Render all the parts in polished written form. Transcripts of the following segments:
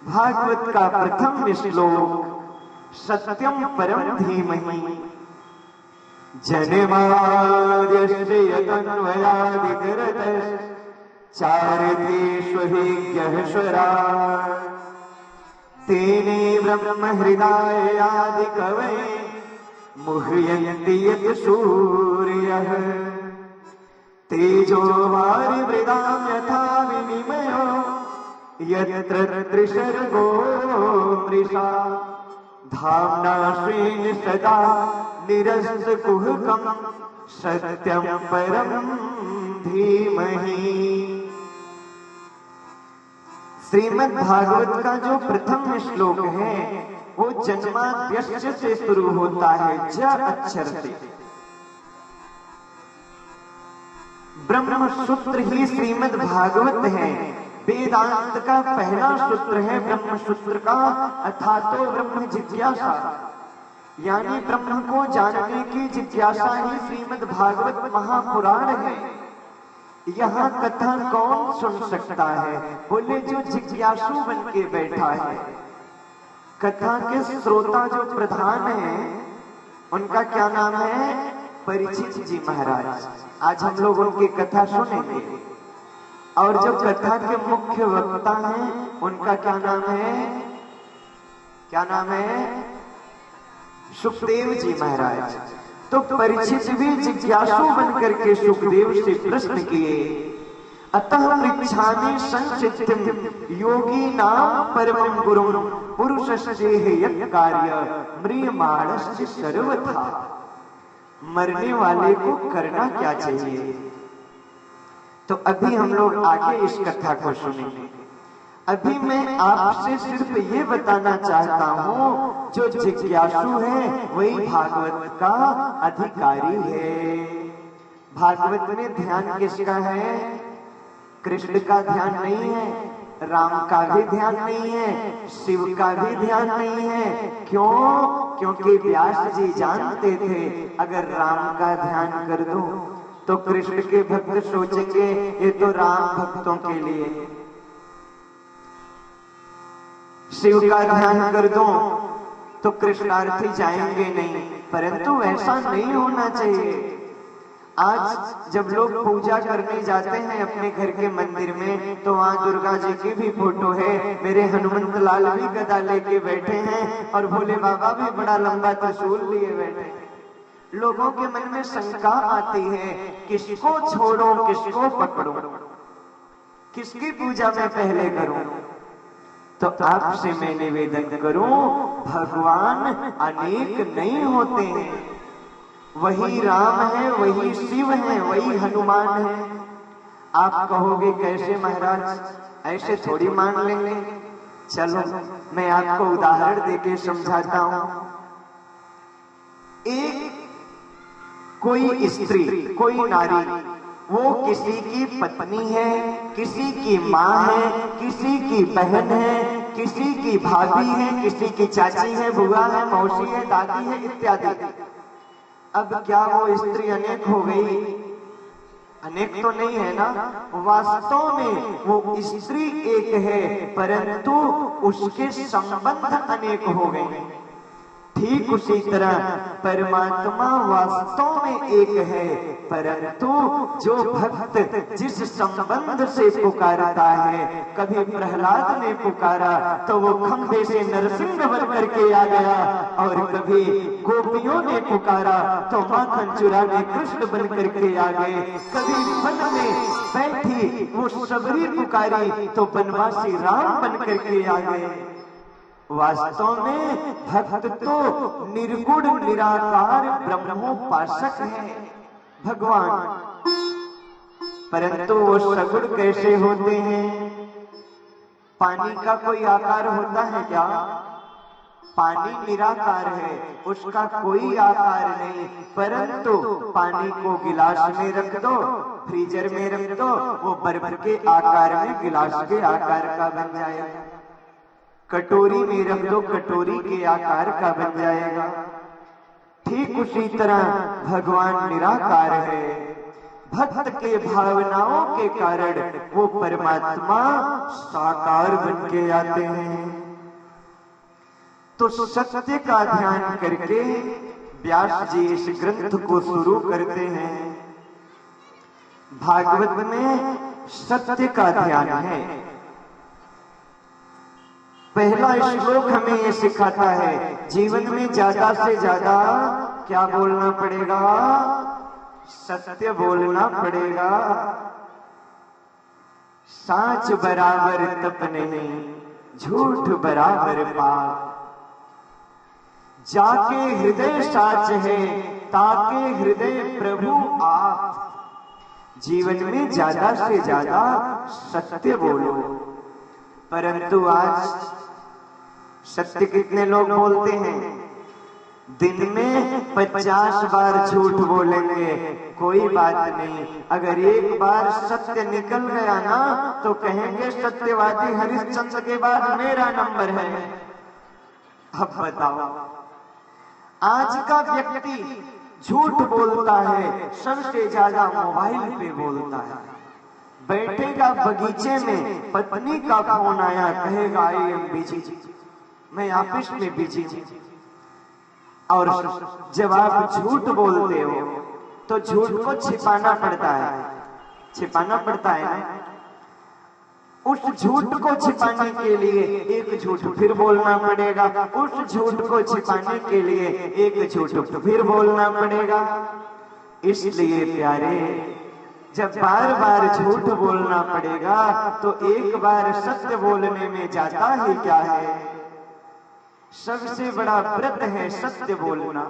भागवत का प्रथम श्लोक सत्यम परम धीमहि जन्माद्यश्रियतन्वयादितरत चारितेष्वभिज्ञःश्वरा तेने ब्रह्म हृदयादि कवये मुह्यन्ति यत् सूर्यः तेजो वारिवृदां यथा विनिमयो यत्र त्रिसर्गो मृषा धाम्ना स्वेन सदा निरस्तकुहकं सत्यं परं धीमहि। श्रीमद् भागवत का जो प्रथम श्लोक है वो जन्माद्यस्य से शुरू होता है, ज अक्षर से। ब्रह्म सूत्र ही श्रीमद् भागवत है। वेदांत का पहला सूत्र है ब्रह्म सूत्र का, अथातो ब्रह्म जिज्ञासा, यानी ब्रह्म को जानने की जिज्ञासा ही श्रीमद् भागवत महापुराण है। यहाँ कथा कौन सुन सकता है? बोले जो जिज्ञासु बन के बैठा है। कथा के श्रोता जो प्रधान है उनका क्या नाम है? परीक्षित जी महाराज। आज हम लोग उनकी कथा सुनेंगे। और जो कथा के मुख्य वक्ता हैं उनका क्या नाम है? क्या नाम है? सुखदेव जी महाराज। तो परीक्षित भी जिज्ञासु बनकर के सुखदेव से प्रश्न किए, अतः पृच्छामि संचित्यं योगी नाम परमं गुरुं पुरुषस्य यत् कार्य म्रियमाणस्य सर्वथा। मरने वाले को करना क्या चाहिए? तो अभी हम लोग आगे इस कथा को सुनेंगे। अभी मैं आपसे सिर्फ ये बताना चाहता हूँ, जो जिज्ञासु है वही भागवत का अधिकारी है। भागवत में ध्यान किसका है? कृष्ण का ध्यान नहीं है, राम का भी ध्यान नहीं है, शिव का भी ध्यान नहीं है। क्यों? क्योंकि व्यास जी जानते थे अगर राम का ध्यान कर दो तो कृष्ण के भक्त सोचेंगे ये तो राम भक्तों के लिए, शिव का ध्यान कर दो तो कृष्णार्थी जाएंगे नहीं। परंतु ऐसा नहीं होना चाहिए। आज जब लोग पूजा करने जाते हैं अपने घर के मंदिर में तो वहाँ दुर्गा जी की भी फोटो है, मेरे हनुमंत लाल भी गदा लेके बैठे हैं और भोले बाबा भी बड़ा लंबा त्रिशूल लिए बैठे हैं। लोगों के मन में शंका आती है, किसको छोड़ो किसको पकड़ो, किसकी पूजा मैं पहले करूं? तो आपसे मैं निवेदन करूं, भगवान अनेक नहीं होते हैं। वही राम है, वही शिव है, वही हनुमान है। आप कहोगे कैसे महाराज, ऐसे थोड़ी मान लेंगे। चलो मैं आपको उदाहरण देके समझाता हूं। एक कोई स्त्री, कोई नारी, वो किसी की पत्नी है, किसी की माँ है, किसी की बहन है, किसी की भाभी है, किसी की चाची है, बुआ है, मौसी है, दादी है, इत्यादि। अब क्या वो स्त्री अनेक हो गई? अनेक तो नहीं है ना। वास्तव में वो स्त्री एक है परंतु उसके संबंध अनेक हो गए। ठीक उसी तरह परमात्मा वास्तव में एक है परंतु जो भक्त जिस संबंध से पुकारता है, कभी प्रहलाद ने पुकारा तो वो खंभे से नरसिंह बन करके आ गया, और कभी गोपियों ने पुकारा तो माखन चुराने कृष्ण बन करके आ गए, कभी वन में बैठी वो सबरी पुकारी तो बनवासी राम बन करके आ गए। वास्तव में भक्त तो निर्गुण निराकार ब्रह्मोपासक है भगवान, परंतु वो सगुण कैसे होते हैं? पानी का कोई आकार होता है क्या? पानी निराकार है, उसका कोई आकार नहीं, परंतु पानी को गिलास में रख दो, फ्रीजर में रख दो, वो बर्फ के आकार में गिलास के आकार का बन जाएगा। कटोरी में रख दो, कटोरी के आकार का बन जाएगा। ठीक उसी तरह भगवान निराकार है। भक्त के भावनाओं के कारण वो परमात्मा साकार बन के आते हैं। तो सत्य का ध्यान करके व्यास जी इस ग्रंथ को शुरू करते हैं। भागवत में सत्य का ध्यान है। पहला श्लोक हमें ये सिखाता है, जीवन में ज्यादा से ज्यादा क्या बोलना पड़ेगा? सत्य बोलना पड़ेगा। साच बराबर तप नहीं, झूठ बराबर पाप। जाके हृदय साच है, ताके हृदय प्रभु आप। जीवन में ज्यादा से ज्यादा सत्य बोलो। परंतु आज सत्य कितने लोग बोलते हैं? दिन में 50 बार झूठ बोलेंगे, कोई बात नहीं। अगर एक बार सत्य निकल गया ना तो कहेंगे सत्यवादी हरिश्चंद्र के बाद मेरा नंबर है। अब बताओ, आज का व्यक्ति झूठ बोलता है, सबसे ज्यादा मोबाइल पे बोलता है। बैठेगा बगीचे में, पत्नी का फोन आया, कहेगा आई एम बिजी, मैं ऑफिस में बिजी हूं। और जब आप झूठ बोलते हो तो झूठ को छिपाना पड़ता है, छिपाना पड़ता है ना। उस झूठ को छिपाने के लिए एक झूठ फिर बोलना पड़ेगा, उस झूठ को छिपाने के लिए एक झूठ फिर बोलना पड़ेगा। इसलिए प्यारे, जब बार बार झूठ बोलना पड़ेगा तो एक बार सत्य बोलने में जाता ही क्या है। सबसे बड़ा व्रत है सत्य बोलना।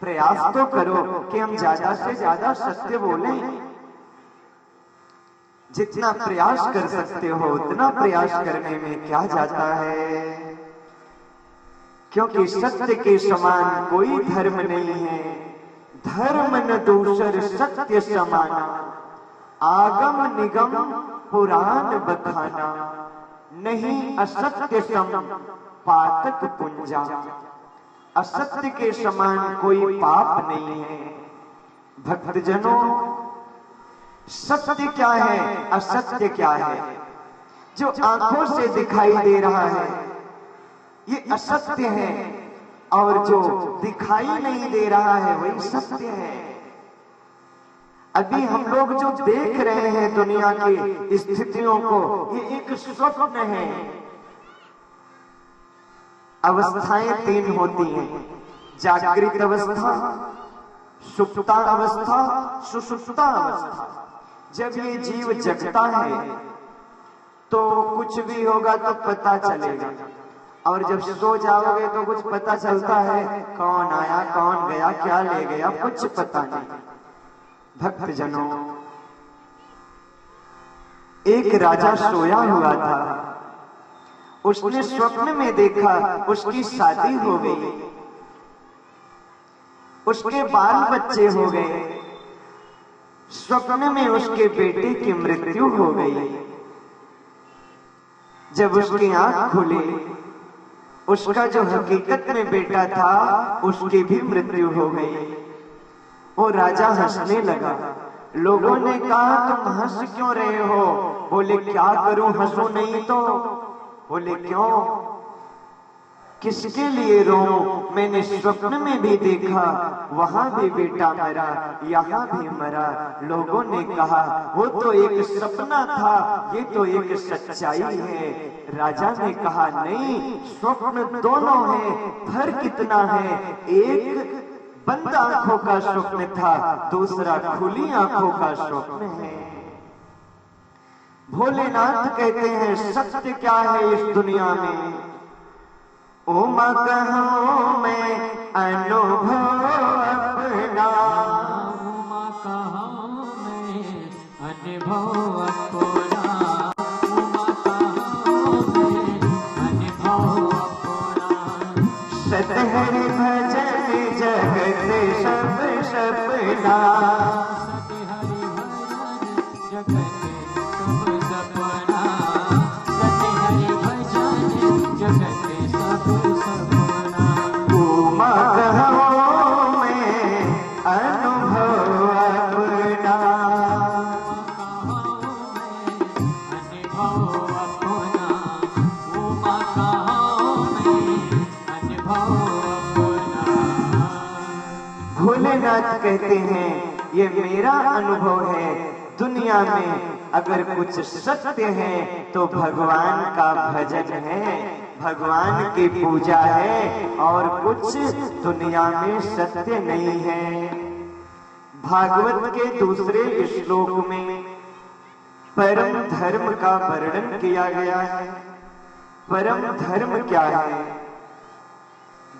प्रयास तो करो कि हम ज्यादा से ज्यादा सत्य बोलें। जितना प्रयास कर सकते हो उतना प्रयास करने में क्या जाता है, क्योंकि सत्य के समान कोई धर्म नहीं है। धर्म न दूसर सत्य समाना, आगम निगम पुराण बखाना। नहीं असत्य सम पातक पुंजा। असत्य के समान कोई पाप नहीं है। भक्तजनों, सत्य क्या है, असत्य क्या है? जो आंखों से दिखाई दे रहा है ये असत्य है, और जो दिखाई नहीं दे रहा है वही सत्य है। अभी हम लोग जो देख रहे हैं दुनिया की स्थितियों को, ये एक स्वप्न है। अवस्थाएं 3 होती हैं, जागृत अवस्था, सुप्ता अवस्था, सुषुप्ता अवस्था। जब ये जीव जगता है तो कुछ भी होगा तो पता चलेगा, और जब सो जाओगे तो कुछ पता चलता है, कौन आया कौन गया क्या ले गया कुछ पता नहीं। भक्तजनों, एक राजा सोया हुआ था। उसने स्वप्न में देखा उसकी शादी हो गई, उसके बाल बच्चे हो गए। स्वप्न में उसके बेटे की मृत्यु हो गई। जब उसकी आंख खुली, उसका जो हकीकत में बेटा था उसकी भी मृत्यु हो गई। वो राजा हंसने लगा। लोगों ने कहा तुम हंस क्यों रहे हो? बोले क्या करूं, हंसू नहीं तो। बोले क्यों, किसके लिए रोऊं? मैंने स्वप्न में भी देखा, वहां भी बेटा मरा, यहाँ भी मरा। लोगों ने कहा वो तो एक सपना था, ये तो एक सच्चाई है। राजा ने कहा नहीं, स्वप्न दोनों है, फर्क कितना है। एक बंद आंखों का स्वप्न था, दूसरा खुली आंखों का स्वप्न है। भोलेनाथ कहते हैं सत्य क्या है इस दुनिया में? उमा कहूं मैं अनुभव अपना, उमा कहूं मैं अनुभव अपना, उमा कहूं मैं अनुभव अपना। सतहरि भजन जगत सब सपना, सतहरि भजन जगत सब सपना, सतहरि भजन जगत सब सपना। उमा कहूं मैं अनुभव अपना। भोलेनाथ कहते हैं, ये मेरा अनुभव है, दुनिया में अगर कुछ सत्य है तो भगवान का भजन है, भगवान की पूजा है, और कुछ दुनिया में सत्य नहीं है। भागवत के दूसरे श्लोक में परम धर्म का वर्णन किया गया है। परम धर्म क्या है?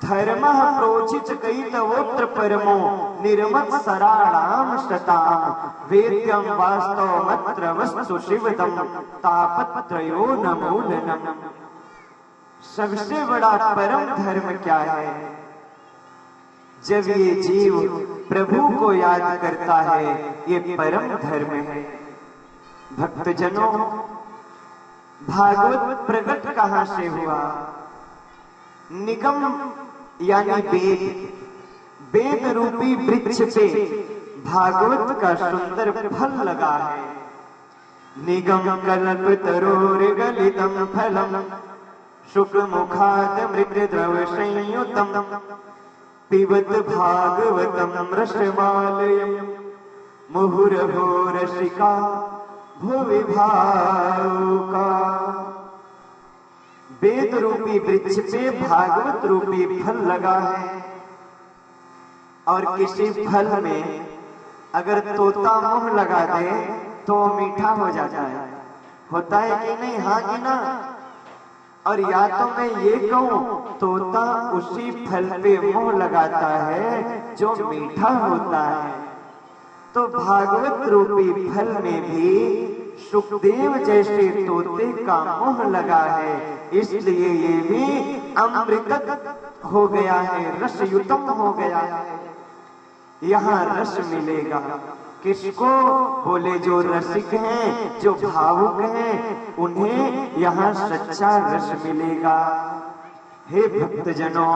धर्मः प्रोचित कैतवोत्र परमो निर्मत्सराणाम शताम वेद्यम वास्तवमत्र वस्तु शिवदम तापत्रयो न मूलनम। सबसे बड़ा परम धर्म क्या है? जब ये जीव प्रभु को याद करता है, ये परम धर्म है। भक्तजनों, भागवत प्रकट कहां से हुआ? निगम यानी वेद, वेद रूपी वृक्ष पे भागवत का सुंदर फल लगा है। निगम कल्प तरोर गलितम फलम शुक मुखाद मृत द्रव संयुतम पिबत भागवतम रसमालयम मुहुरभो रसिका भुवि भावुका। वेद रूपी वृक्ष पे भागवत रूपी फल लगा है, और किसी फल में अगर तोता मुंह लगा दे तो मीठा हो जाता है, होता है कि नहीं? हाँ कि ना? और या तो मैं ये कहूं, तोता उसी फल पे मुंह लगाता है जो मीठा होता है। तो भागवत रूपी फल में भी सुखदेव जैसे तोते का मुंह लगा है, इसलिए ये भी अमृत हो गया है, रसयुतम हो गया है। यहाँ रस मिलेगा किसको? बोले जो रसिक हैं, जो भावुक हैं, उन्हें यहाँ सच्चा रस मिलेगा। हे भक्तजनों,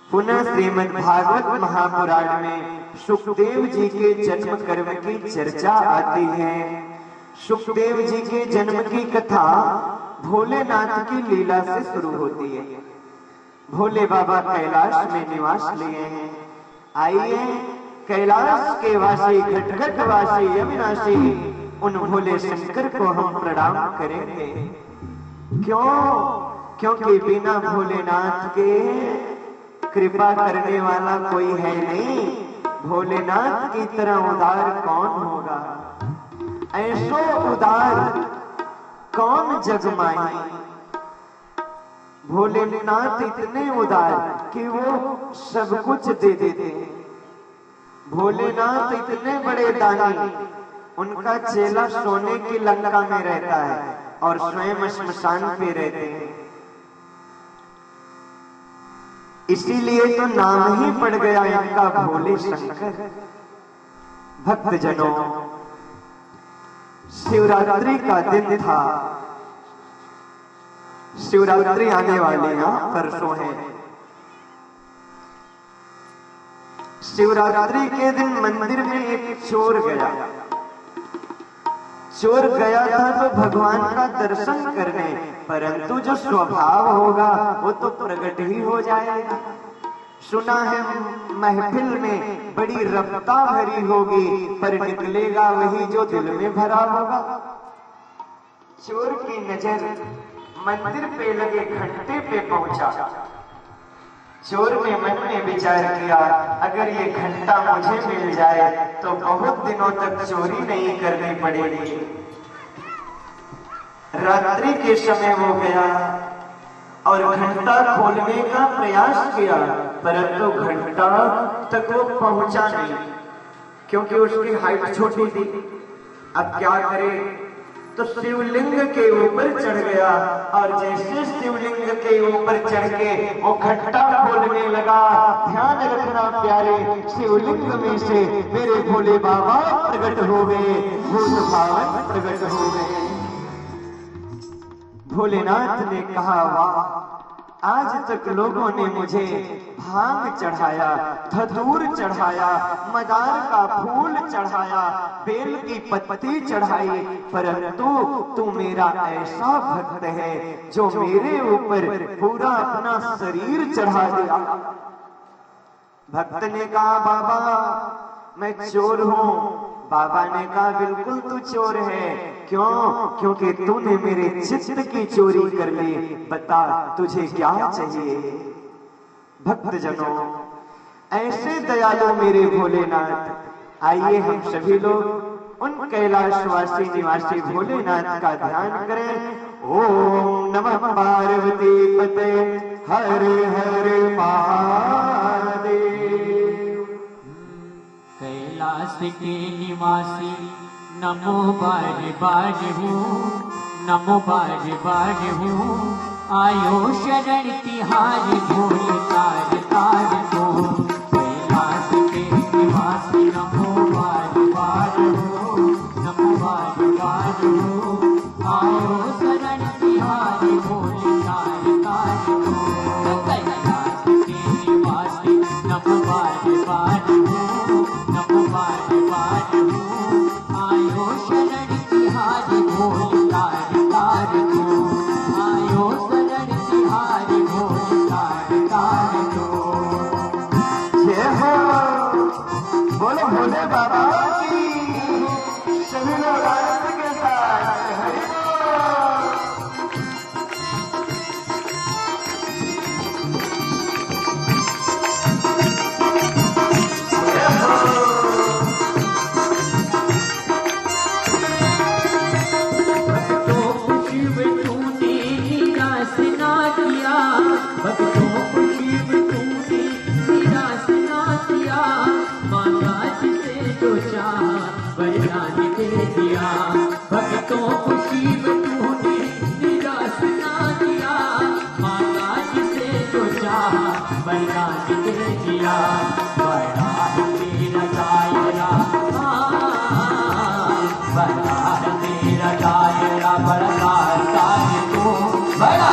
पुनः श्रीमद् भागवत महापुराण में सुखदेव जी के जन्म कर्म की चर्चा आती है। सुखदेव जी के जन्म की कथा भोलेनाथ की लीला से शुरू होती है। भोले बाबा कैलाश में निवास लिए हैं। आइए कैलाश के वासी, घटघट वासी, अविनाशी उन भोले शंकर को हम प्रणाम करेंगे। क्यों? क्योंकि बिना भोलेनाथ के कृपा करने वाला कोई है नहीं। भोलेनाथ की तरह उदार कौन होगा? ऐसो उदार कौन जग माही। भोलेनाथ इतने उदार कि वो सब कुछ दे देते हैं। भोलेनाथ इतने बड़े दानी, उनका चेला सोने की लंका में रहता है और स्वयं श्मशान पे रहते हैं। इसीलिए तो नाम ही पड़ गया इनका भोले शंकर। भक्तजनों, शिवरात्रि का दिन था। शिवरात्रि आने वाली परसों है। शिवरात्रि के दिन मंदिर में एक चोर गया। चोर गया था तो भगवान का दर्शन करने, परंतु जो स्वभाव होगा वो तो प्रकट ही हो जाएगा। सुना है महफिल में बड़ी रफ्ता भरी होगी, पर निकलेगा वही जो दिल में भरा होगा। चोर की नजर मंदिर पे लगे घंटे पे पहुंचा। चोर ने मन में विचार किया, अगर ये घंटा मुझे मिल जाए तो बहुत दिनों तक चोरी नहीं करनी पड़ेगी। रात्रि के समय वो गया और घंटा खोलने का प्रयास किया, परंतु घंटा तक वो पहुंचा नहीं, क्योंकि उसकी हाइट छोटी थी। अब क्या करे? तो शिवलिंग के ऊपर चढ़ गया और जैसे शिवलिंग के ऊपर चढ़ के वो घंटा खोलने लगा। ध्यान रखना प्यारे, शिवलिंग में से मेरे भोले बाबा प्रकट हो गए, भूत भावन प्रकट हो गए। भोलेनाथ ने कहा, वाह, आज तक लोगों ने मुझे भांग चढ़ाया, धतूर चढ़ाया, मदार का फूल चढ़ाया, बेल की पत्ती चढ़ाई, परंतु तू मेरा ऐसा भक्त है जो मेरे ऊपर पूरा अपना शरीर चढ़ा दिया। भक्त ने कहा बाबा मैं चोर हूँ। बाबा ने कहा बिल्कुल तू चोर है। क्यों? क्योंकि तूने मेरे चित्त की चोरी कर ली। बता तुझे क्या चाहिए? भक्तजनों, ऐसे दयालु मेरे भोलेनाथ, आइए हम सभी लोग उन कैलाशवासी निवासी भोलेनाथ का ध्यान करें। ओम नमः पार्वती पते हर हर महादेव। कैलाश के निवासी नमो बार बार हूँ, नमो बार बार हूँ। आयो शरण तिहारी भोले तार तार को। कैलाश के निवासी नमो बार बार हूँ, नमो बार बार हूँ। आयो शरण तिहारी भोले तार तार को। कैलाश के निवासी नमो बार बार हूँ, नमो बार बार हूँ। आयो शरण तिहारी भोले तार तार को। आयो शरण तिहारी भोले तार तार को। जय हो, बोलो भोले बाबा की। सभी लोग आनंद के साथ हरि बोल। भक्तों को शिव तूने निराश ना किया, भक्तों को शिव तूने निराश ना किया। माता जिसे जो चाहा वरदान दे दिया। भक्तों को शिव तूने निराश ना किया। माता जिसे जो चाहा वरदान दे दिया। वरदान तेरा दायरा, वरदान तेरा दायरा बड़ा सार तू, बड़ा